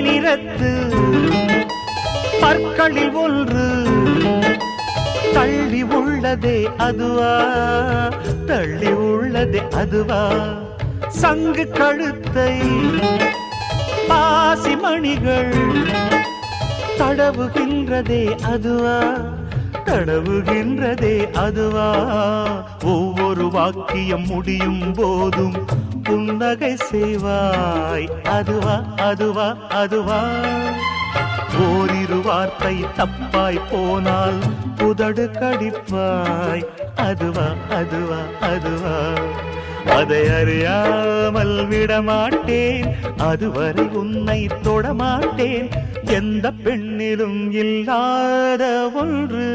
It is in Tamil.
நிறத்து பற்களில் ஒன்று தள்ளி உள்ளதே அதுவா, தள்ளி உள்ளதே அதுவா, சங்கு கழுத்தை பாசிமணிகள் தடவுகின்றதே அதுவா, தடவுகின்றதே அதுவா, ஒவ்வொரு வாக்கியம் முடியும் போதும் புன்னகை செய்வாய் அதுவா, அதுவா, அதுவா, ஓரிரு வார்த்தை தப்பாய் போனால் உதடு கடிப்பாய் அதுவா, அதுவா, அதுவா, அதை அறியாமல் விடமாட்டேன், அதுவரை உன்னை தொடமாட்டேன், எந்த பெண்ணிலும் இல்லாத ஒன்று.